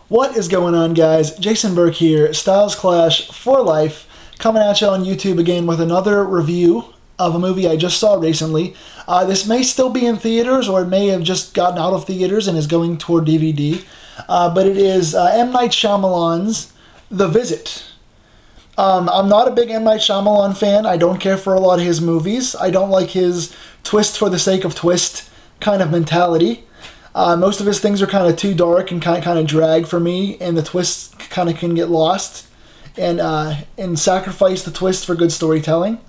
What is going on, guys? Jason Burke here, Styles Clash for Life, coming at you on YouTube again with another review of a movie I just saw recently. This may still be in theaters, or it may have just gotten out of theaters and is going toward DVD, but it is M. Night Shyamalan's The Visit. I'm not a big M. Night Shyamalan fan. I don't care for a lot of his movies. I don't like his twist for the sake of twist kind of mentality. Most of his things are kind of too dark and kind of drag for me, and the twists kind of can get lost and sacrifice the twist for good storytelling.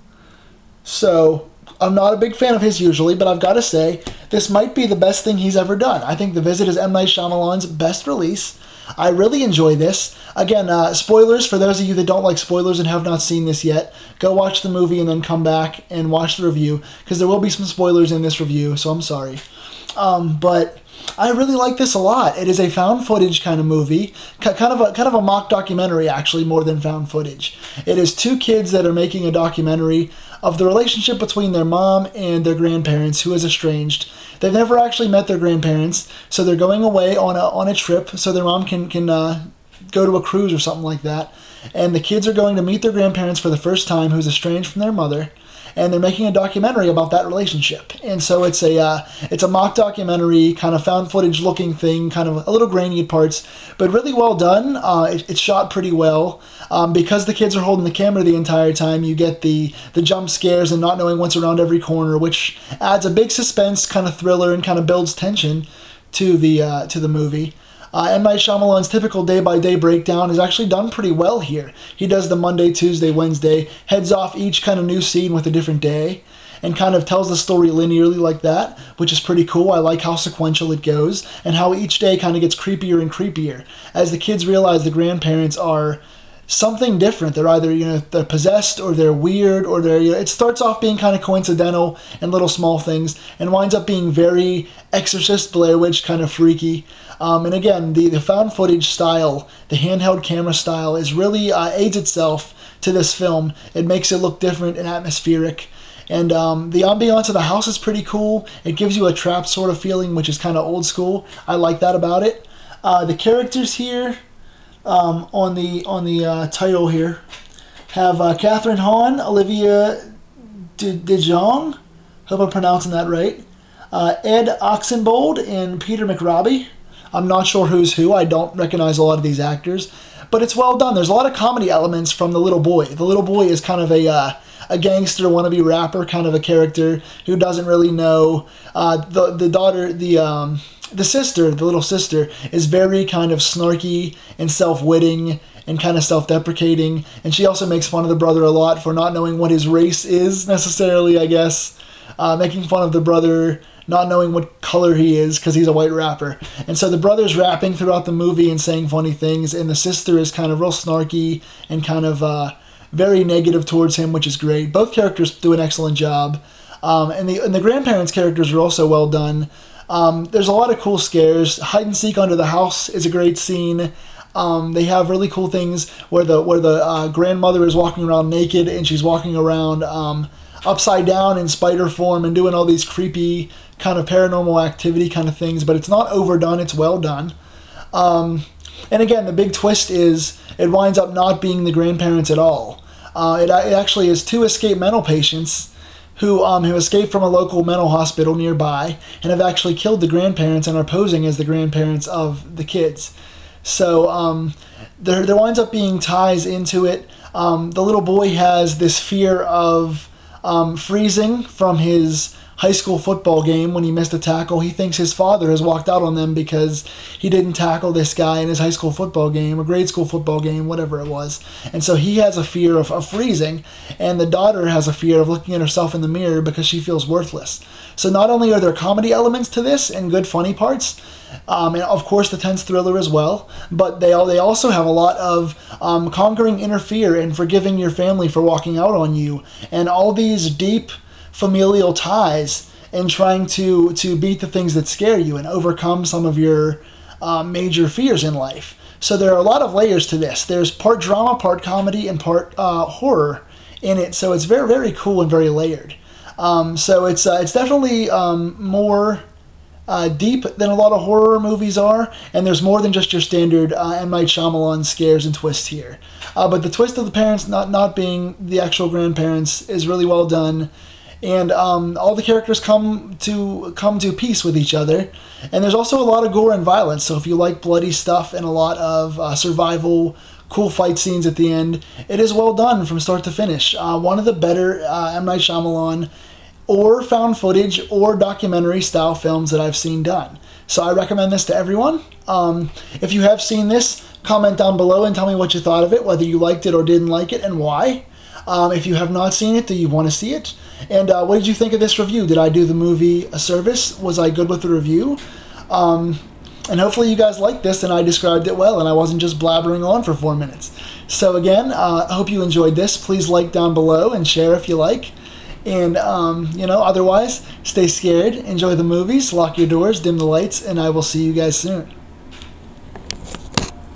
So I'm not a big fan of his usually, but I've got to say this might be the best thing he's ever done. I think The Visit is M. Night Shyamalan's best release. I really enjoy this. Again, spoilers for those of you that don't like spoilers and have not seen this yet. Go watch the movie and then come back and watch the review, because there will be some spoilers in this review, so I'm sorry. But I really like this a lot. It is a found footage kind of movie, kind of a mock documentary, actually, more than found footage. It is two kids that are making a documentary of the relationship between their mom and their grandparents, who is estranged. They've never actually met their grandparents, so they're going away on a trip so their mom can go to a cruise or something like that. And the kids are going to meet their grandparents for the first time, who's estranged from their mother. And they're making a documentary about that relationship. And so it's a mock documentary, kind of found footage looking thing, kind of a little grainy at parts, but really well done. It's shot pretty well. Because the kids are holding the camera the entire time, you get the jump scares and not knowing what's around every corner, which adds a big suspense kind of thriller and kind of builds tension to the movie. M. Night Shyamalan's typical day-by-day breakdown is actually done pretty well here. He does the Monday, Tuesday, Wednesday, heads off each kind of new scene with a different day, and kind of tells the story linearly like that, which is pretty cool. I like how sequential it goes, and how each day kind of gets creepier and creepier, as the kids realize the grandparents are something different. They're either, they're possessed, or they're weird, or it starts off being kind of coincidental and little small things, and winds up being very Exorcist, Blair Witch kind of freaky. And again, the found footage style, the handheld camera style, is really aids itself to this film. It makes it look different and atmospheric. And the ambiance of the house is pretty cool. It gives you a trapped sort of feeling, which is kind of old school. I like that about it. The characters here on the title here have Catherine Hahn, Olivia DeJonge, hope I'm pronouncing that right, Ed Oxenbould, and Peter McRobbie. I'm not sure who's who. I don't recognize a lot of these actors, but it's well done. There's a lot of comedy elements from the little boy. The little boy is kind of a gangster wannabe rapper, kind of a character who doesn't really know. The daughter, the sister, the little sister, is very kind of snarky and self-witting and kind of self-deprecating, and she also makes fun of the brother a lot for not knowing what his race is necessarily, I guess. Making fun of the brother not knowing what color he is because he's a white rapper. And so the brother's rapping throughout the movie and saying funny things, and the sister is kind of real snarky and kind of very negative towards him, which is great. Both characters do an excellent job. And the grandparents' characters are also well done. There's a lot of cool scares. Hide and seek under the house is a great scene. They have really cool things where the grandmother is walking around naked, and she's walking around upside down in spider form and doing all these creepy kind of paranormal activity kind of things, but it's not overdone. It's well done. And again, the big twist is it winds up not being the grandparents at all. It actually is two escaped mental patients who escaped from a local mental hospital nearby and have actually killed the grandparents and are posing as the grandparents of the kids. So there winds up being ties into it. The little boy has this fear of freezing from his high school football game when he missed a tackle. He thinks his father has walked out on them because he didn't tackle this guy in his high school football game or grade school football game, whatever it was. And so he has a fear of freezing, and the daughter has a fear of looking at herself in the mirror because she feels worthless. So not only are there comedy elements to this and good funny parts, and of course the tense thriller as well, but they also have a lot of conquering inner fear and forgiving your family for walking out on you, and all these deep familial ties, and trying to beat the things that scare you and overcome some of your major fears in life. So there are a lot of layers to this. There's part drama, part comedy, and part horror in it. So it's very, very cool and very layered. So it's definitely more deep than a lot of horror movies are, and there's more than just your standard M. Night Shyamalan scares and twists here. But the twist of the parents not being the actual grandparents is really well done, and all the characters come to peace with each other. And there's also a lot of gore and violence, so if you like bloody stuff and a lot of survival, cool fight scenes at the end, it is well done from start to finish. One of the better M. Night Shyamalan or found footage or documentary style films that I've seen done. So I recommend this to everyone. If you have seen this, comment down below and tell me what you thought of it, whether you liked it or didn't like it, and why. If you have not seen it, do you want to see it? And what did you think of this review? Did I do the movie a service? Was I good with the review? And hopefully you guys liked this and I described it well and I wasn't just blabbering on for 4 minutes. So again, I hope you enjoyed this. Please like down below and share if you like. And, otherwise, stay scared, enjoy the movies, lock your doors, dim the lights, and I will see you guys soon.